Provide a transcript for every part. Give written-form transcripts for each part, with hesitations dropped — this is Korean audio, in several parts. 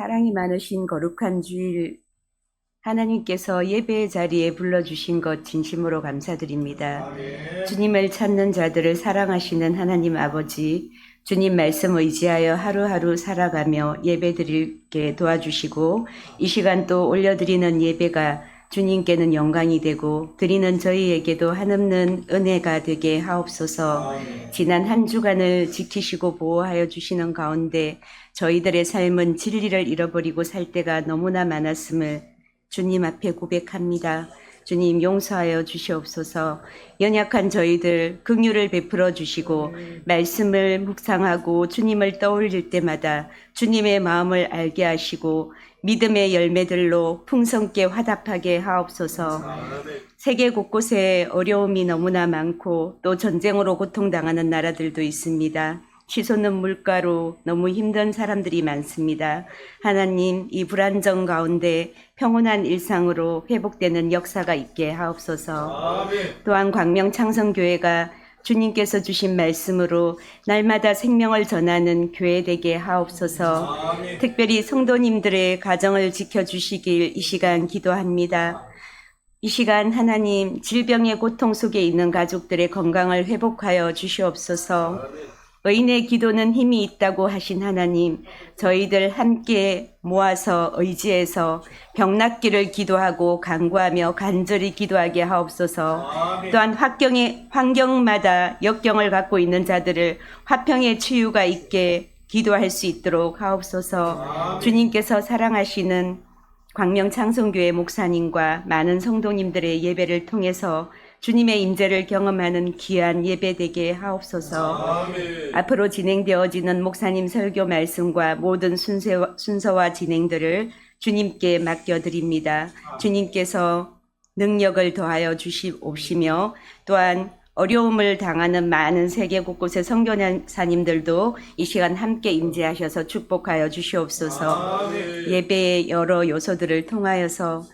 사랑이 많으신 거룩한 주일 하나님께서 예배의 자리에 불러주신 것 진심으로 감사드립니다. 아멘. 주님을 찾는 자들을 사랑하시는 하나님 아버지, 주님 말씀 의지하여 하루하루 살아가며 예배드리게 도와주시고 이 시간 또 올려드리는 예배가 주님께는 영광이 되고 드리는 저희에게도 한없는 은혜가 되게 하옵소서. 아멘. 지난 한 주간을 지키시고 보호하여 주시는 가운데 저희들의 삶은 진리를 잃어버리고 살 때가 너무나 많았음을 주님 앞에 고백합니다. 주님 용서하여 주시옵소서. 연약한 저희들 긍휼을 베풀어 주시고 말씀을 묵상하고 주님을 떠올릴 때마다 주님의 마음을 알게 하시고 믿음의 열매들로 풍성케 화답하게 하옵소서. 세계 곳곳에 어려움이 너무나 많고 또 전쟁으로 고통당하는 나라들도 있습니다. 치솟는 물가로 너무 힘든 사람들이 많습니다. 하나님, 이 불안정 가운데 평온한 일상으로 회복되는 역사가 있게 하옵소서. 아멘. 또한 광명창성교회가 주님께서 주신 말씀으로 날마다 생명을 전하는 교회 되게 하옵소서. 아멘. 특별히 성도님들의 가정을 지켜주시길 이 시간 기도합니다. 이 시간 하나님, 질병의 고통 속에 있는 가족들의 건강을 회복하여 주시옵소서. 의인의 기도는 힘이 있다고 하신 하나님, 저희들 함께 모아서 의지해서 병 낫기를 기도하고 간구하며 간절히 기도하게 하옵소서. 아멘. 또한 환경마다 역경을 갖고 있는 자들을 화평의 치유가 있게 기도할 수 있도록 하옵소서. 아멘. 주님께서 사랑하시는 광명창성교회 목사님과 많은 성도님들의 예배를 통해서 주님의 임재를 경험하는 귀한 예배 되게 하옵소서. 아멘. 앞으로 진행되어지는 목사님 설교 말씀과 모든 순서와 진행들을 주님께 맡겨드립니다. 주님께서 능력을 더하여 주시옵시며 또한 어려움을 당하는 많은 세계 곳곳의 선교사님들도 이 시간 함께 임재하셔서 축복하여 주시옵소서. 아멘. 예배의 여러 요소들을 통하여서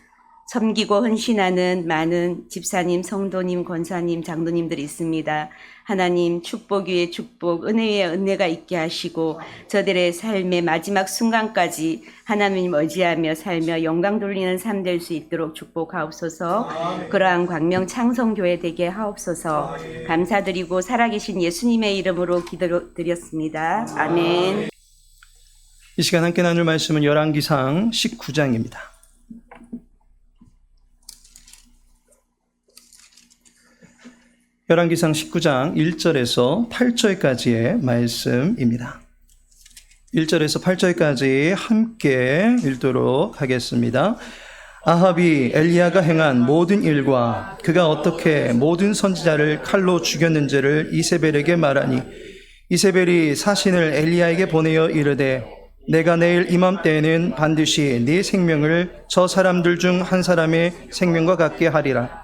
섬기고 헌신하는 많은 집사님, 성도님, 권사님, 장로님들이 있습니다. 하나님 축복 위에 축복, 은혜 위에 은혜가 있게 하시고 저들의 삶의 마지막 순간까지 하나님 의지하며 살며 영광 돌리는 삶 될 수 있도록 축복하옵소서. 그러한 광명 창성교회 되게 하옵소서. 감사드리고 살아계신 예수님의 이름으로 기도드렸습니다. 아멘. 이 시간 함께 나눌 말씀은 열왕기상 19장입니다. 열왕기상 19장 1절에서 8절까지의 말씀입니다. 1절에서 8절까지 함께 읽도록 하겠습니다. 아합이 엘리야가 행한 모든 일과 그가 어떻게 모든 선지자를 칼로 죽였는지를 이세벨에게 말하니 이세벨이 사신을 엘리야에게 보내어 이르되 내가 내일 이맘때에는 반드시 네 생명을 저 사람들 중 한 사람의 생명과 같게 하리라.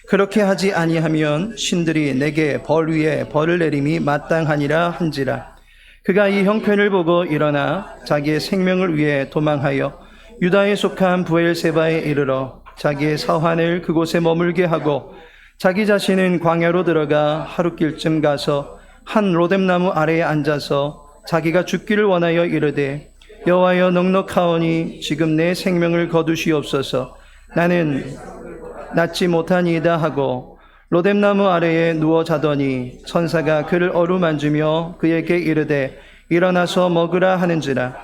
그렇게 하지 아니하면 신들이 내게 벌 위에 벌을 내림이 마땅하니라 한지라. 그가 이 형편을 보고 일어나 자기의 생명을 위해 도망하여 유다에 속한 부엘세바에 이르러 자기의 사환을 그곳에 머물게 하고 자기 자신은 광야로 들어가 하룻길쯤 가서 한 로뎀나무 아래에 앉아서 자기가 죽기를 원하여 이르되 여호와여 넉넉하오니 지금 내 생명을 거두시옵소서. 나는 낫지 못하니이다 하고 로뎀나무 아래에 누워 자더니 천사가 그를 어루만지며 그에게 이르되 일어나서 먹으라 하는지라.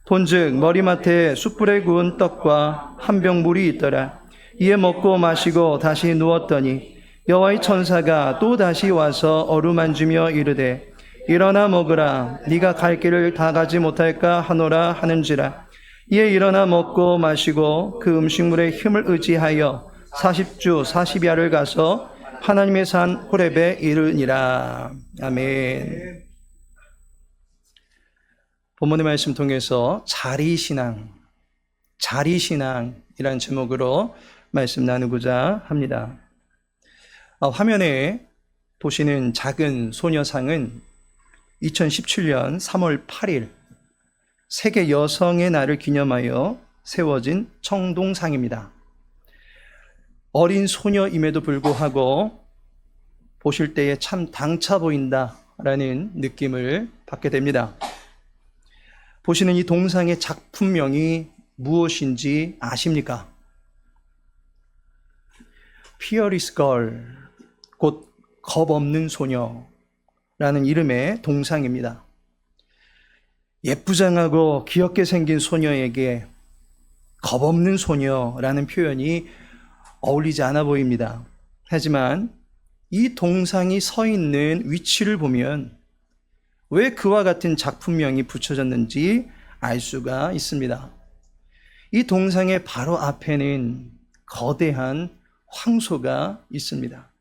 본즉 머리맡에 숯불에 구운 떡과 한 병 물이 있더라. 이에 먹고 마시고 다시 누웠더니 여호와의 천사가 또 다시 와서 어루만지며 이르되 일어나 먹으라. 네가 갈 길을 다 가지 못할까 하노라 하는지라. 이에 일어나 먹고 마시고 그 음식물의 힘을 의지하여 40주 40야를 가서 하나님의 산 호렙에 이르니라. 아멘. 본문의 말씀 통해서 자리신앙이라는 제목으로 말씀 나누고자 합니다. 화면에 보시는 작은 소녀상은 2017년 3월 8일 세계 여성의 날을 기념하여 세워진 청동상입니다. 어린 소녀임에도 불구하고 보실 때에 참 당차 보인다라는 느낌을 받게 됩니다. 보시는 이 동상의 작품명이 무엇인지 아십니까? Fearless Girl, 곧 겁없는 소녀라는 이름의 동상입니다. 예쁘장하고 귀엽게 생긴 소녀에게 겁없는 소녀라는 표현이 어울리지 않아 보입니다. 하지만 이 동상이 서 있는 위치를 보면 왜 그와 같은 작품명이 붙여졌는지 알 수가 있습니다. 이 동상의 바로 앞에는 거대한 황소가 있습니다.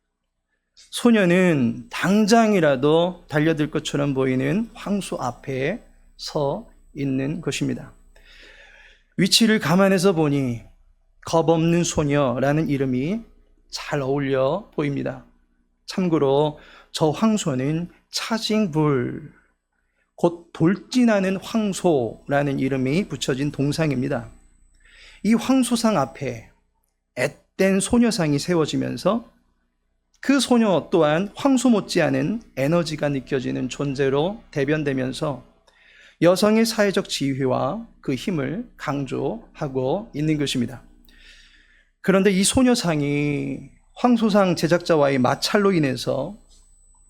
소녀는 당장이라도 달려들 것처럼 보이는 황소 앞에 서 있는 것입니다. 위치를 감안해서 보니 겁없는 소녀라는 이름이 잘 어울려 보입니다. 참고로 저 황소는 차징불, 곧 돌진하는 황소라는 이름이 붙여진 동상입니다. 이 황소상 앞에 앳된 소녀상이 세워지면서 그 소녀 또한 황소 못지않은 에너지가 느껴지는 존재로 대변되면서 여성의 사회적 지위와 그 힘을 강조하고 있는 것입니다. 그런데 이 소녀상이 황소상 제작자와의 마찰로 인해서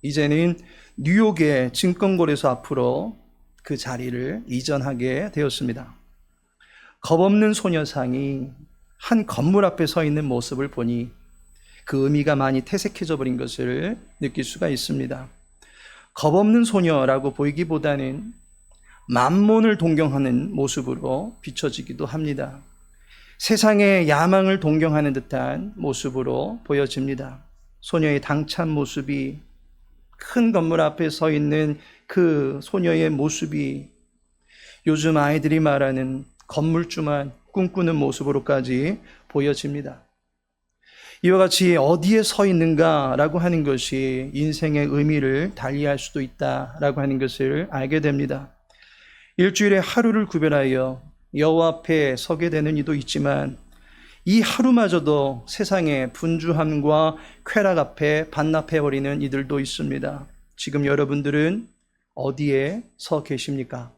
이제는 뉴욕의 증권거래소 앞으로 그 자리를 이전하게 되었습니다. 겁없는 소녀상이 한 건물 앞에 서 있는 모습을 보니 그 의미가 많이 퇴색해져 버린 것을 느낄 수가 있습니다. 겁없는 소녀라고 보이기보다는 만몬을 동경하는 모습으로 비춰지기도 합니다. 세상의 야망을 동경하는 듯한 모습으로 보여집니다. 소녀의 당찬 모습이, 큰 건물 앞에 서 있는 그 소녀의 모습이 요즘 아이들이 말하는 건물주만 꿈꾸는 모습으로까지 보여집니다. 이와 같이 어디에 서 있는가라고 하는 것이 인생의 의미를 달리할 수도 있다라고 하는 것을 알게 됩니다. 일주일에 하루를 구별하여 여호와 앞에 서게 되는 이도 있지만 이 하루마저도 세상의 분주함과 쾌락 앞에 반납해버리는 이들도 있습니다. 지금 여러분들은 어디에 서 계십니까?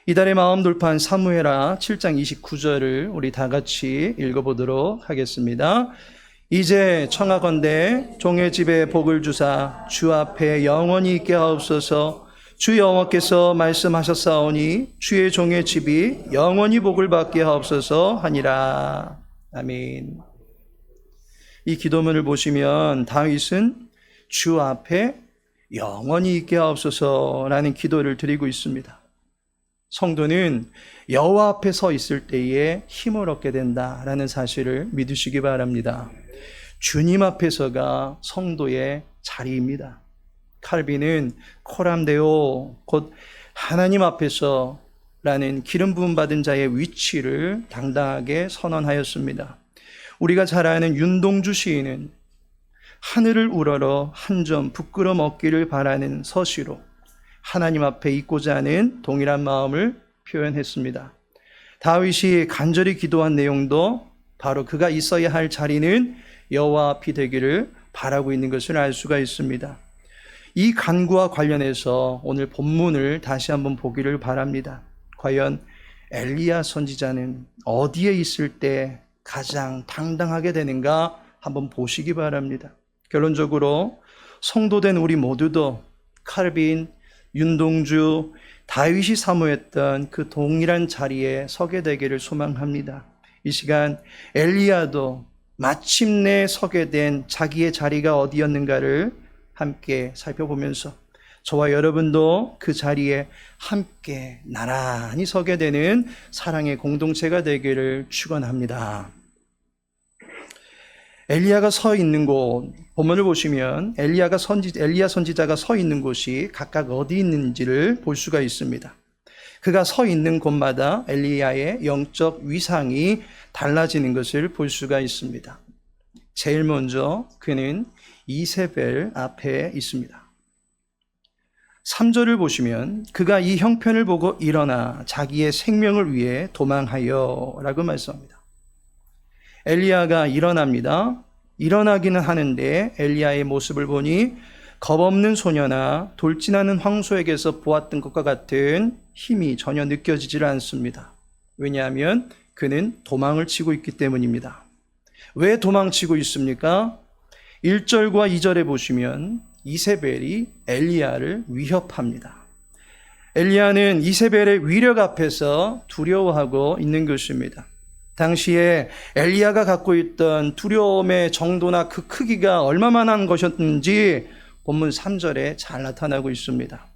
이달의 마음 돌파한 사무엘하 7장 29절을 우리 다 같이 읽어보도록 하겠습니다. 이제 청하건대 종의 집에 복을 주사 주 앞에 영원히 있게 하옵소서. 주 여호와께서 말씀하셨사오니 주의 종의 집이 영원히 복을 받게 하옵소서 하니라. 아멘. 이 기도문을 보시면 다윗은 주 앞에 영원히 있게 하옵소서라는 기도를 드리고 있습니다. 성도는 여호와 앞에 서 있을 때에 힘을 얻게 된다라는 사실을 믿으시기 바랍니다. 주님 앞에서가 성도의 자리입니다. 칼빈은 코람데오, 곧 하나님 앞에서 라는 기름 부음 받은 자의 위치를 당당하게 선언하였습니다. 우리가 잘 아는 윤동주 시인은 하늘을 우러러 한 점 부끄럼 얻기를 바라는 서시로 하나님 앞에 있고자 하는 동일한 마음을 표현했습니다. 다윗이 간절히 기도한 내용도 바로 그가 있어야 할 자리는 여호와 앞이 되기를 바라고 있는 것을 알 수가 있습니다. 이 간구와 관련해서 오늘 본문을 다시 한번 보기를 바랍니다. 과연 엘리야 선지자는 어디에 있을 때 가장 당당하게 되는가 한번 보시기 바랍니다. 결론적으로 성도된 우리 모두도 칼빈, 윤동주, 다윗이 사모했던 그 동일한 자리에 서게 되기를 소망합니다. 이 시간 엘리야도 마침내 서게 된 자기의 자리가 어디였는가를 함께 살펴보면서 저와 여러분도 그 자리에 함께 나란히 서게 되는 사랑의 공동체가 되기를 축원합니다. 엘리야가 서 있는 곳, 본문을 보시면 엘리야 선지자가 서 있는 곳이 각각 어디 있는지를 볼 수가 있습니다. 그가 서 있는 곳마다 엘리야의 영적 위상이 달라지는 것을 볼 수가 있습니다. 제일 먼저 그는 이세벨 앞에 있습니다. 3절을 보시면 그가 이 형편을 보고 일어나 자기의 생명을 위해 도망하여 라고 말씀합니다. 엘리야가 일어납니다. 일어나기는 하는데 엘리야의 모습을 보니 겁없는 소녀나 돌진하는 황소에게서 보았던 것과 같은 힘이 전혀 느껴지질 않습니다. 왜냐하면 그는 도망을 치고 있기 때문입니다. 왜 도망치고 있습니까? 1절과 2절에 보시면 이세벨이 엘리야를 위협합니다. 엘리야는 이세벨의 위력 앞에서 두려워하고 있는 것입니다. 당시에 엘리야가 갖고 있던 두려움의 정도나 그 크기가 얼마만한 것이었는지 본문 3절에 잘 나타나고 있습니다.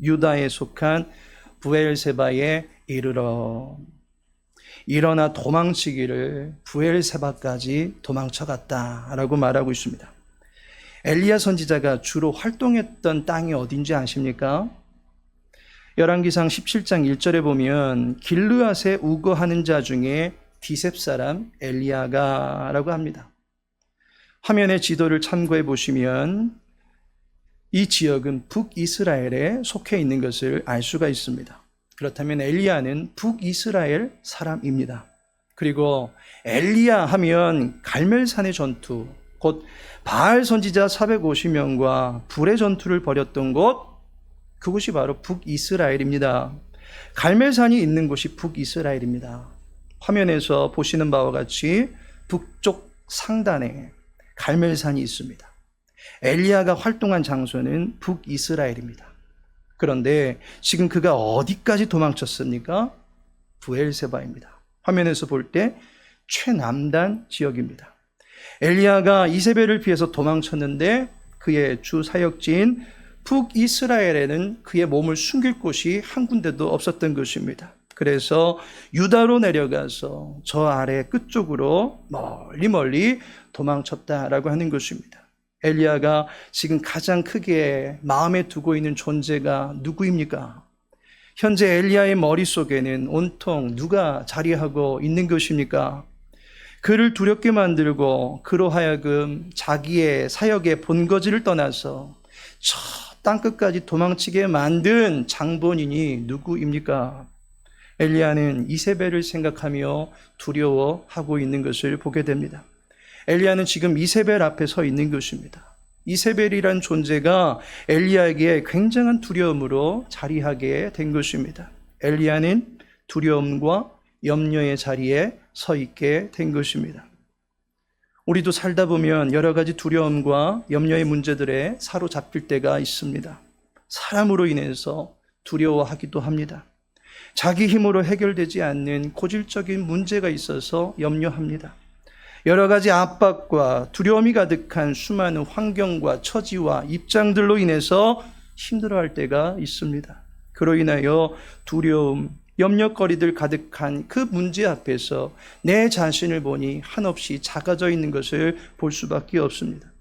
유다에 속한 브엘세바에 이르러 일어나 도망치기를 브엘세바까지 도망쳐갔다라고 말하고 있습니다. 엘리야 선지자가 주로 활동했던 땅이 어딘지 아십니까? 열왕기상 17장 1절에 보면 길르앗에 우거하는 자 중에 디셉 사람 엘리야가라고 합니다. 화면의 지도를 참고해 보시면 이 지역은 북이스라엘에 속해 있는 것을 알 수가 있습니다. 그렇다면 엘리야는 북이스라엘 사람입니다. 그리고 엘리야 하면 갈멜산의 전투, 곧 바알 선지자 450명과 불의 전투를 벌였던 곳, 그곳이 바로 북이스라엘입니다. 갈멜산이 있는 곳이 북이스라엘입니다. 화면에서 보시는 바와 같이 북쪽 상단에 갈멜산이 있습니다. 엘리야가 활동한 장소는 북이스라엘입니다. 그런데 지금 그가 어디까지 도망쳤습니까? 브엘세바입니다. 화면에서 볼 때 최남단 지역입니다. 엘리야가 이세벨을 피해서 도망쳤는데 그의 주 사역지인 북이스라엘에는 그의 몸을 숨길 곳이 한 군데도 없었던 것입니다. 그래서 유다로 내려가서 저 아래 끝쪽으로 멀리 도망쳤다라고 하는 것입니다. 엘리야가 지금 가장 크게 마음에 두고 있는 존재가 누구입니까? 현재 엘리야의 머릿속에는 온통 누가 자리하고 있는 것입니까? 그를 두렵게 만들고 그로 하여금 자기의 사역의 본거지를 떠나서 저 땅끝까지 도망치게 만든 장본인이 누구입니까? 엘리야는 이세벨을 생각하며 두려워하고 있는 것을 보게 됩니다. 엘리야는 지금 이세벨 앞에 서 있는 것입니다. 이세벨이란 존재가 엘리야에게 굉장한 두려움으로 자리하게 된 것입니다. 엘리야는 두려움과 염려의 자리에 서 있게 된 것입니다. 우리도 살다 보면 여러 가지 두려움과 염려의 문제들에 사로잡힐 때가 있습니다. 사람으로 인해서 두려워하기도 합니다. 자기 힘으로 해결되지 않는 고질적인 문제가 있어서 염려합니다. 여러 가지 압박과 두려움이 가득한 수많은 환경과 처지와 입장들로 인해서 힘들어할 때가 있습니다. 그로 인하여 두려움, 염려거리들 가득한 그 문제 앞에서 내 자신을 보니 한없이 작아져 있는 것을 볼 수밖에 없습니다.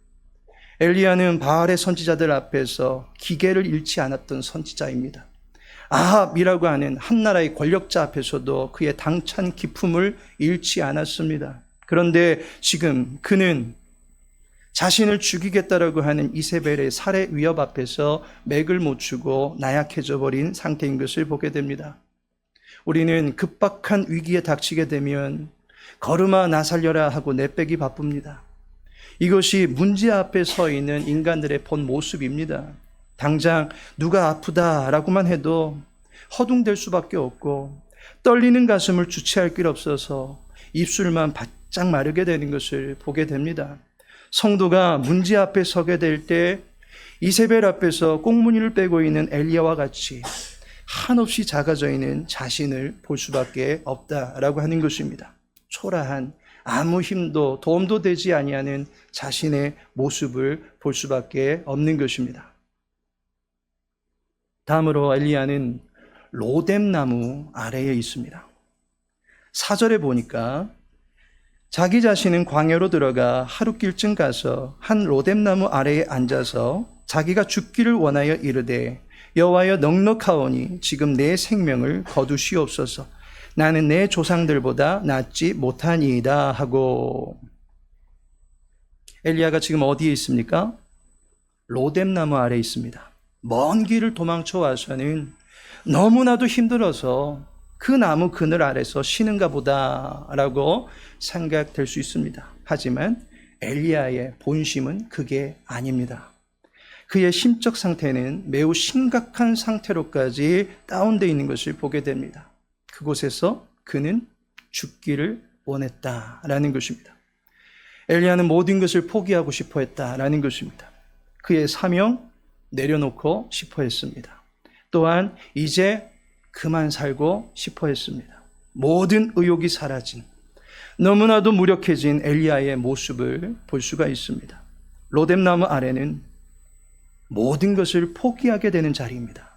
엘리야는 바알의 선지자들 앞에서 기계를 잃지 않았던 선지자입니다. 아합이라고 하는 한 나라의 권력자 앞에서도 그의 당찬 기품을 잃지 않았습니다. 그런데 지금 그는 자신을 죽이겠다라고 하는 이세벨의 살해 위협 앞에서 맥을 못 추고 나약해져 버린 상태인 것을 보게 됩니다. 우리는 급박한 위기에 닥치게 되면 걸음아 나 살려라 하고 내빼기 바쁩니다. 이것이 문제 앞에 서 있는 인간들의 본 모습입니다. 당장 누가 아프다라고만 해도 허둥댈 수밖에 없고 떨리는 가슴을 주체할 길 없어서 입술만 바짝 마르게 되는 것을 보게 됩니다. 성도가 문제 앞에 서게 될 때 이세벨 앞에서 꽁무니를 빼고 있는 엘리야와 같이 한없이 작아져 있는 자신을 볼 수밖에 없다라고 하는 것입니다. 초라한 아무 힘도 도움도 되지 아니하는 자신의 모습을 볼 수밖에 없는 것입니다. 다음으로 엘리야는 로뎀나무 아래에 있습니다. 4절에 보니까 자기 자신은 광야로 들어가 하룻길쯤 가서 한 로뎀나무 아래에 앉아서 자기가 죽기를 원하여 이르되 여호와여 넉넉하오니 지금 내 생명을 거두시옵소서. 나는 내 조상들보다 낫지 못하니이다 하고. 엘리야가 지금 어디에 있습니까? 로뎀나무 아래에 있습니다. 먼 길을 도망쳐 와서는 너무나도 힘들어서 그 나무 그늘 아래서 쉬는가 보다라고 생각될 수 있습니다. 하지만 엘리야의 본심은 그게 아닙니다. 그의 심적 상태는 매우 심각한 상태로까지 다운되어 있는 것을 보게 됩니다. 그곳에서 그는 죽기를 원했다라는 것입니다. 엘리야는 모든 것을 포기하고 싶어 했다라는 것입니다. 그의 사명 내려놓고 싶어 했습니다. 또한 이제 그만 살고 싶어 했습니다. 모든 의욕이 사라진, 너무나도 무력해진 엘리야의 모습을 볼 수가 있습니다. 로뎀나무 아래는 모든 것을 포기하게 되는 자리입니다.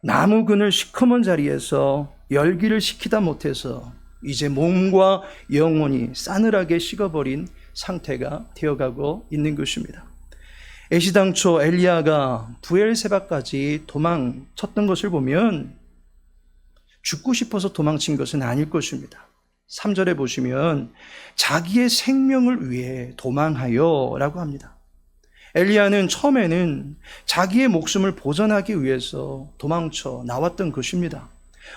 나무 그늘 시커먼 자리에서 열기를 식히다 못해서 이제 몸과 영혼이 싸늘하게 식어버린 상태가 되어가고 있는 것입니다. 애시당초 엘리야가 부엘세바까지 도망쳤던 것을 보면 죽고 싶어서 도망친 것은 아닐 것입니다. 3절에 보시면 자기의 생명을 위해 도망하여 라고 합니다. 엘리야는 처음에는 자기의 목숨을 보전하기 위해서 도망쳐 나왔던 것입니다.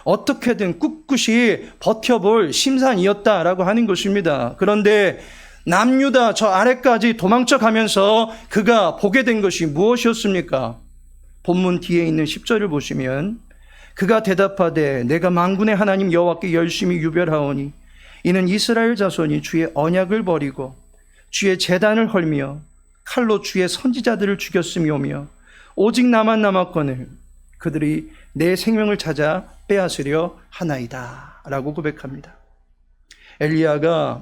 어떻게든 꿋꿋이 버텨볼 심산이었다라고 하는 것입니다. 그런데 남유다 저 아래까지 도망쳐 가면서 그가 보게 된 것이 무엇이었습니까? 본문 뒤에 있는 10절을 보시면 그가 대답하되 내가 만군의 하나님 여호와께 열심히 유별하오니 이는 이스라엘 자손이 주의 언약을 버리고 주의 제단을 헐며 칼로 주의 선지자들을 죽였음이오며 오직 나만 남았거늘 그들이 내 생명을 찾아 빼앗으려 하나이다 라고 고백합니다. 엘리야가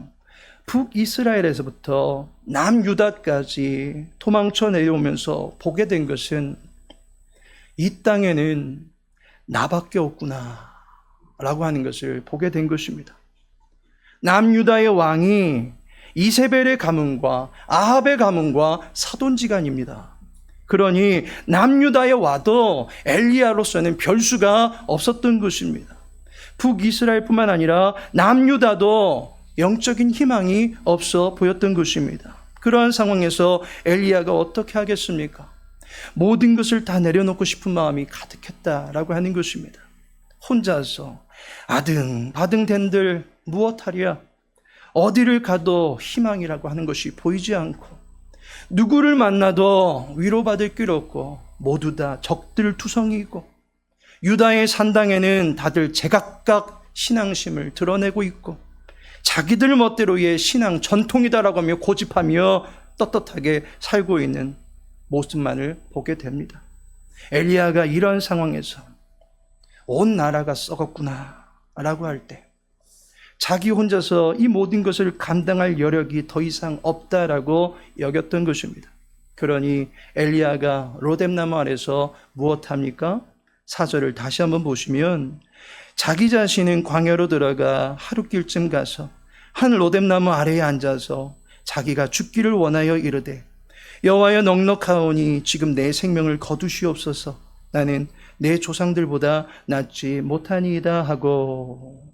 북이스라엘에서부터 남유다까지 도망쳐 내려오면서 보게 된 것은 이 땅에는 나밖에 없구나 라고 하는 것을 보게 된 것입니다. 남유다의 왕이 이세벨의 가문과 아합의 가문과 사돈지간입니다. 그러니 남유다에 와도 엘리야로서는 별수가 없었던 것입니다. 북이스라엘뿐만 아니라 남유다도 영적인 희망이 없어 보였던 것입니다. 그러한 상황에서 엘리야가 어떻게 하겠습니까? 모든 것을 다 내려놓고 싶은 마음이 가득했다라고 하는 것입니다. 혼자서 아등바등 된들 무엇하랴? 어디를 가도 희망이라고 하는 것이 보이지 않고 누구를 만나도 위로받을 길 없고 모두 다 적들 투성이고 유다의 산당에는 다들 제각각 신앙심을 드러내고 있고 자기들 멋대로의 신앙 전통이다라고 하며 고집하며 떳떳하게 살고 있는 모습만을 보게 됩니다. 엘리야가 이런 상황에서 온 나라가 썩었구나 라고 할 때 자기 혼자서 이 모든 것을 감당할 여력이 더 이상 없다라고 여겼던 것입니다. 그러니 엘리야가 로뎀나무 아래서 무엇합니까? 4절을 다시 한번 보시면 자기 자신은 광야로 들어가 하룻길쯤 가서 한 로뎀나무 아래에 앉아서 자기가 죽기를 원하여 이르되 여호와여 넉넉하오니 지금 내 생명을 거두시옵소서 나는 내 조상들보다 낫지 못하니이다 하고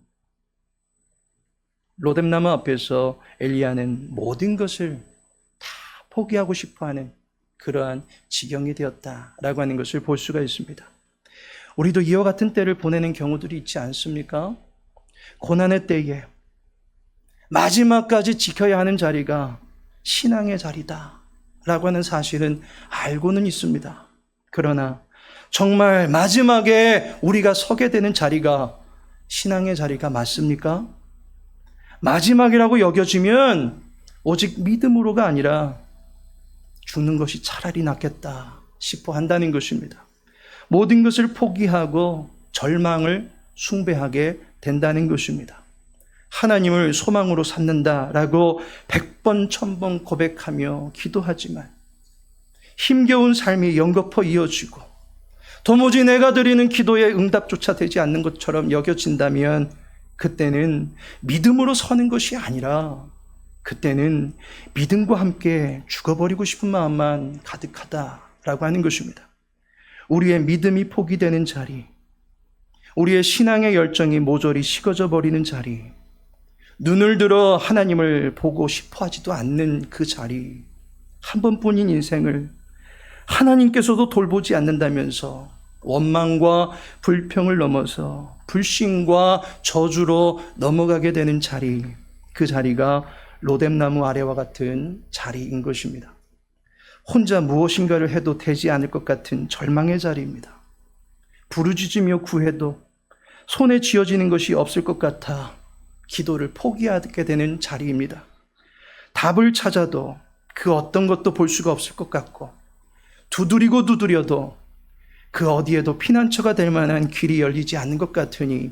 로뎀나무 앞에서 엘리야는 모든 것을 다 포기하고 싶어하는 그러한 지경이 되었다라고 하는 것을 볼 수가 있습니다. 우리도 이와 같은 때를 보내는 경우들이 있지 않습니까? 고난의 때에 마지막까지 지켜야 하는 자리가 신앙의 자리다 라고 하는 사실은 알고는 있습니다. 그러나 정말 마지막에 우리가 서게 되는 자리가 신앙의 자리가 맞습니까? 마지막이라고 여겨지면 오직 믿음으로가 아니라 죽는 것이 차라리 낫겠다 싶어 한다는 것입니다. 모든 것을 포기하고 절망을 숭배하게 된다는 것입니다. 하나님을 소망으로 삼는다라고 100번 1000번 고백하며 기도하지만 힘겨운 삶이 연거푸 이어지고 도무지 내가 드리는 기도의 응답조차 되지 않는 것처럼 여겨진다면 그때는 믿음으로 서는 것이 아니라 그때는 믿음과 함께 죽어버리고 싶은 마음만 가득하다라고 하는 것입니다. 우리의 믿음이 포기되는 자리, 우리의 신앙의 열정이 모조리 식어져 버리는 자리, 눈을 들어 하나님을 보고 싶어 하지도 않는 그 자리, 한 번뿐인 인생을 하나님께서도 돌보지 않는다면서 원망과 불평을 넘어서 불신과 저주로 넘어가게 되는 자리, 그 자리가 로뎀나무 아래와 같은 자리인 것입니다. 혼자 무엇인가를 해도 되지 않을 것 같은 절망의 자리입니다. 부르짖으며 구해도 손에 쥐어지는 것이 없을 것 같아 기도를 포기하게 되는 자리입니다. 답을 찾아도 그 어떤 것도 볼 수가 없을 것 같고, 두드리고 두드려도 그 어디에도 피난처가 될 만한 길이 열리지 않는 것 같으니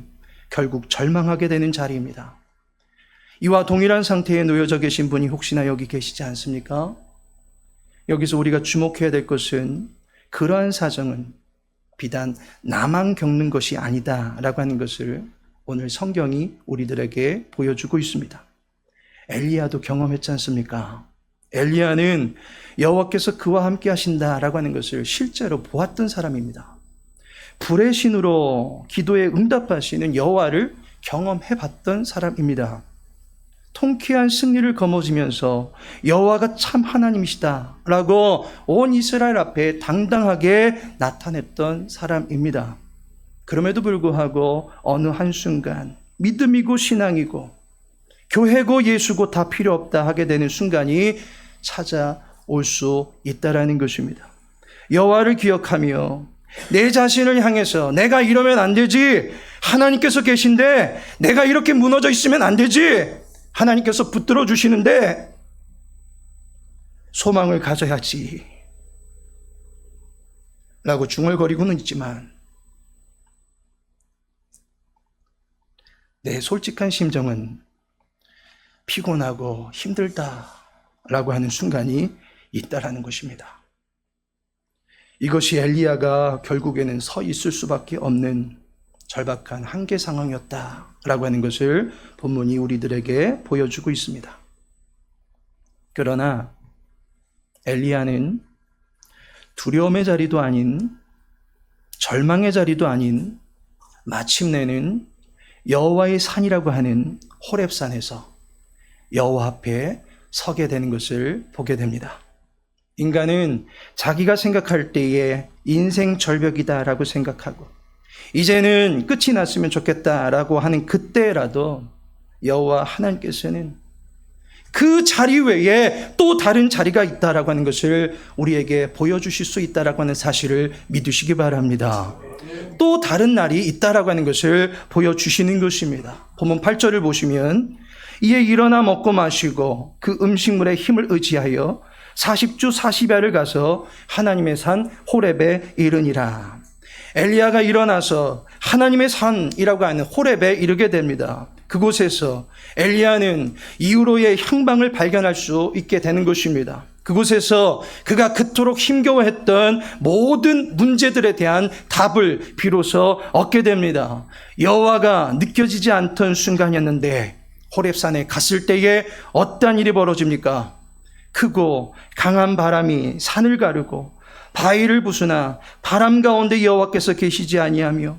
결국 절망하게 되는 자리입니다. 이와 동일한 상태에 놓여져 계신 분이 혹시나 여기 계시지 않습니까? 여기서 우리가 주목해야 될 것은 그러한 사정은 비단 나만 겪는 것이 아니다라고 하는 것을 오늘 성경이 우리들에게 보여주고 있습니다. 엘리야도 경험했지 않습니까? 엘리야는 여호와께서 그와 함께 하신다라고 하는 것을 실제로 보았던 사람입니다. 불의 신으로 기도에 응답하시는 여호와를 경험해봤던 사람입니다. 통쾌한 승리를 거머쥐면서 여호와가 참 하나님이시다라고 온 이스라엘 앞에 당당하게 나타냈던 사람입니다. 그럼에도 불구하고 어느 한순간 믿음이고 신앙이고 교회고 예수고 다 필요 없다 하게 되는 순간이 찾아올 수 있다라는 것입니다. 여호와를 기억하며 내 자신을 향해서 내가 이러면 안 되지, 하나님께서 계신데 내가 이렇게 무너져 있으면 안 되지, 하나님께서 붙들어 주시는데 소망을 가져야지 라고 중얼거리고는 있지만 내 솔직한 심정은 피곤하고 힘들다라고 하는 순간이 있다라는 것입니다. 이것이 엘리야가 결국에는 서 있을 수밖에 없는 절박한 한계 상황이었다라고 하는 것을 본문이 우리들에게 보여주고 있습니다. 그러나 엘리야는 두려움의 자리도 아닌 절망의 자리도 아닌 마침내는 여호와의 산이라고 하는 호렙산에서 여호와 앞에 서게 되는 것을 보게 됩니다. 인간은 자기가 생각할 때에 인생 절벽이다라고 생각하고 이제는 끝이 났으면 좋겠다라고 하는 그때라도 여호와 하나님께서는 그 자리 외에 또 다른 자리가 있다라고 하는 것을 우리에게 보여주실 수 있다라고 하는 사실을 믿으시기 바랍니다. 또 다른 날이 있다라고 하는 것을 보여주시는 것입니다. 본문 8절을 보시면 이에 일어나 먹고 마시고 그 음식물의 힘을 의지하여 40주 40야를 가서 하나님의 산 호렙에 이르니라. 엘리야가 일어나서 하나님의 산이라고 하는 호렙에 이르게 됩니다. 그곳에서 엘리야는 이후로의 향방을 발견할 수 있게 되는 것입니다. 그곳에서 그가 그토록 힘겨워했던 모든 문제들에 대한 답을 비로소 얻게 됩니다. 여호와가 느껴지지 않던 순간이었는데 호렙산에 갔을 때에 어떠한 일이 벌어집니까? 크고 강한 바람이 산을 가르고 바위를 부수나 바람 가운데 여호와께서 계시지 아니하며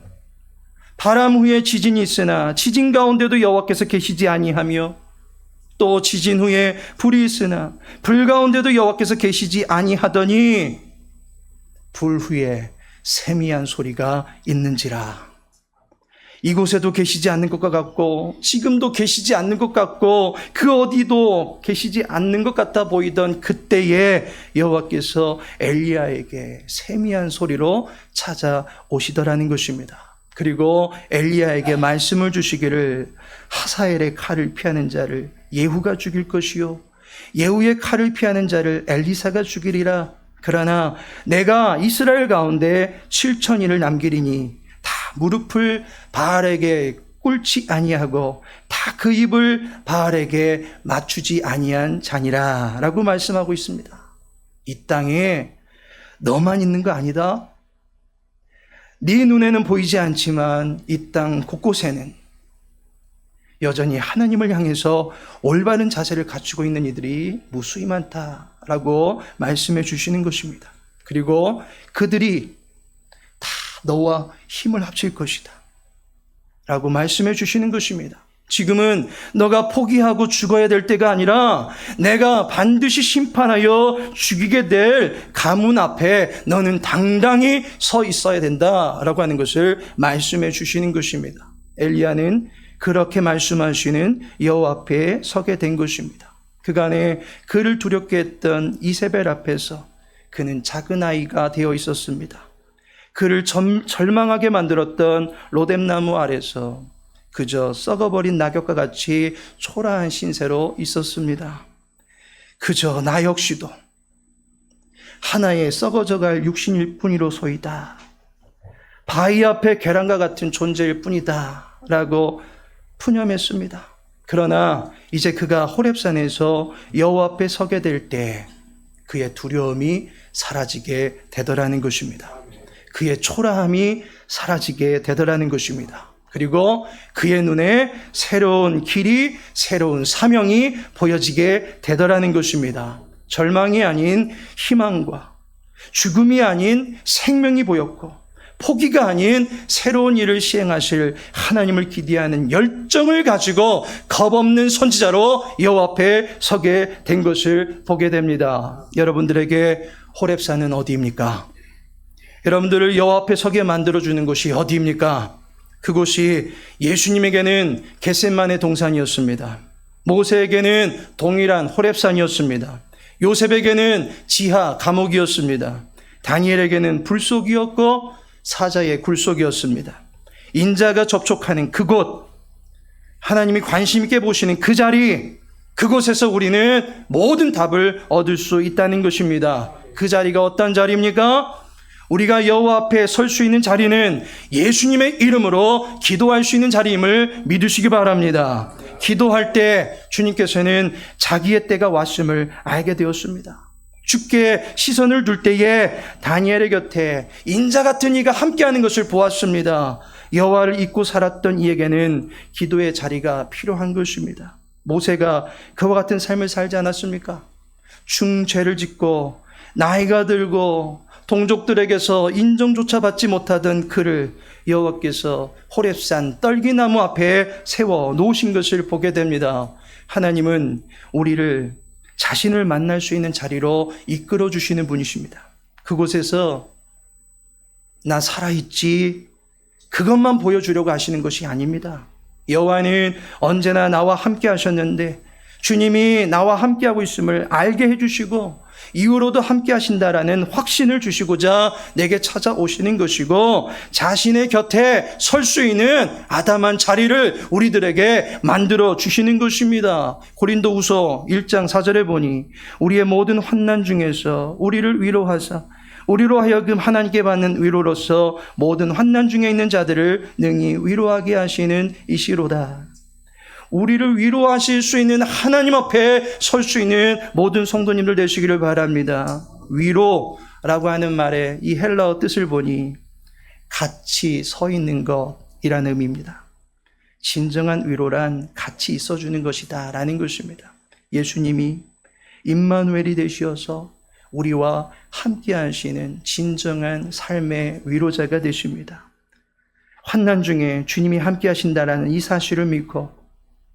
바람 후에 지진이 있으나 지진 가운데도 여호와께서 계시지 아니하며 또 지진 후에 불이 있으나 불 가운데도 여호와께서 계시지 아니하더니 불 후에 세미한 소리가 있는지라. 이곳에도 계시지 않는 것과 같고 지금도 계시지 않는 것 같고 그 어디도 계시지 않는 것 같아 보이던 그때에 여호와께서 엘리야에게 세미한 소리로 찾아오시더라는 것입니다. 그리고 엘리야에게 말씀을 주시기를 하사엘의 칼을 피하는 자를 예후가 죽일 것이요 예후의 칼을 피하는 자를 엘리사가 죽이리라. 그러나 내가 이스라엘 가운데 7,000인을 남기리니 다 무릎을 바알에게 꿇지 아니하고 다 그 입을 바알에게 맞추지 아니한 자니라 라고 말씀하고 있습니다. 이 땅에 너만 있는 거 아니다. 네 눈에는 보이지 않지만 이 땅 곳곳에는 여전히 하나님을 향해서 올바른 자세를 갖추고 있는 이들이 무수히 많다라고 말씀해 주시는 것입니다. 그리고 그들이 다 너와 힘을 합칠 것이다 라고 말씀해 주시는 것입니다. 지금은 너가 포기하고 죽어야 될 때가 아니라 내가 반드시 심판하여 죽이게 될 가문 앞에 너는 당당히 서 있어야 된다라고 하는 것을 말씀해 주시는 것입니다. 엘리야는 그렇게 말씀하시는 여호와 앞에 서게 된 것입니다. 그간에 그를 두렵게 했던 이세벨 앞에서 그는 작은 아이가 되어 있었습니다. 그를 절망하게 만들었던 로뎀나무 아래서 그저 썩어버린 낙엽과 같이 초라한 신세로 있었습니다. 그저 나 역시도 하나의 썩어져갈 육신일 뿐이로소이다. 바위 앞에 계란과 같은 존재일 뿐이다 라고 푸념했습니다. 그러나 이제 그가 호렙산에서 여호와 앞에 서게 될 때 그의 두려움이 사라지게 되더라는 것입니다. 그의 초라함이 사라지게 되더라는 것입니다. 그리고 그의 눈에 새로운 길이, 새로운 사명이 보여지게 되더라는 것입니다. 절망이 아닌 희망과 죽음이 아닌 생명이 보였고 포기가 아닌 새로운 일을 시행하실 하나님을 기대하는 열정을 가지고 겁없는 선지자로 여호와 앞에 서게 된 것을 보게 됩니다. 여러분들에게 호렙산은 어디입니까? 여러분들을 여호와 앞에 서게 만들어주는 곳이 어디입니까? 그곳이 예수님에게는 겟셋만의 동산이었습니다. 모세에게는 동일한 호렙산이었습니다. 요셉에게는 지하 감옥이었습니다. 다니엘에게는 불속이었고 사자의 굴속이었습니다. 인자가 접촉하는 그곳, 하나님이 관심 있게 보시는 그 자리, 그곳에서 우리는 모든 답을 얻을 수 있다는 것입니다. 그 자리가 어떤 자리입니까? 우리가 여호와 앞에 설 수 있는 자리는 예수님의 이름으로 기도할 수 있는 자리임을 믿으시기 바랍니다. 기도할 때 주님께서는 자기의 때가 왔음을 알게 되었습니다. 주께 시선을 둘 때에 다니엘의 곁에 인자 같은 이가 함께하는 것을 보았습니다. 여호와를 잊고 살았던 이에게는 기도의 자리가 필요한 것입니다. 모세가 그와 같은 삶을 살지 않았습니까? 중죄를 짓고 나이가 들고 동족들에게서 인정조차 받지 못하던 그를 여호와께서 호렙산 떨기나무 앞에 세워 놓으신 것을 보게 됩니다. 하나님은 우리를 자신을 만날 수 있는 자리로 이끌어 주시는 분이십니다. 그곳에서 나 살아있지 그것만 보여주려고 하시는 것이 아닙니다. 여호와는 언제나 나와 함께 하셨는데 주님이 나와 함께하고 있음을 알게 해주시고 이후로도 함께 하신다라는 확신을 주시고자 내게 찾아오시는 것이고 자신의 곁에 설 수 있는 아담한 자리를 우리들에게 만들어 주시는 것입니다. 고린도후서 1장 4절에 보니 우리의 모든 환난 중에서 우리를 위로하사 우리로 하여금 하나님께 받는 위로로서 모든 환난 중에 있는 자들을 능히 위로하게 하시는 이시로다. 우리를 위로하실 수 있는 하나님 앞에 설 수 있는 모든 성도님들 되시기를 바랍니다. 위로라고 하는 말의 이 헬라어 뜻을 보니 같이 서 있는 것이라는 의미입니다. 진정한 위로란 같이 있어주는 것이다 라는 것입니다. 예수님이 임마누엘이 되시어서 우리와 함께 하시는 진정한 삶의 위로자가 되십니다. 환난 중에 주님이 함께 하신다라는 이 사실을 믿고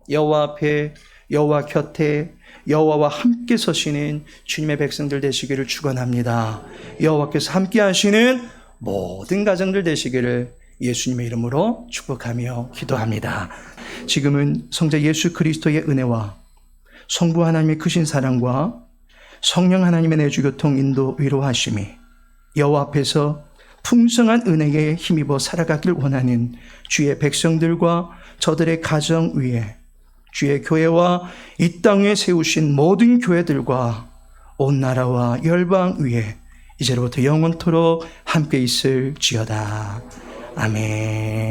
여호와 앞에 여호와 곁에 여호와와 함께 서시는 주님의 백성들 되시기를 축원합니다. 여호와께서 함께 하시는 모든 가정들 되시기를 예수님의 이름으로 축복하며 기도합니다. 지금은 성자 예수 그리스도의 은혜와 성부 하나님의 크신 사랑과 성령 하나님의 내주교통 인도 위로하심이 여호와 앞에서 풍성한 은혜에 힘입어 살아가길 원하는 주의 백성들과 저들의 가정 위에 주의 교회와 이 땅에 세우신 모든 교회들과 온 나라와 열방 위에 이제로부터 영원토록 함께 있을지어다. 아멘.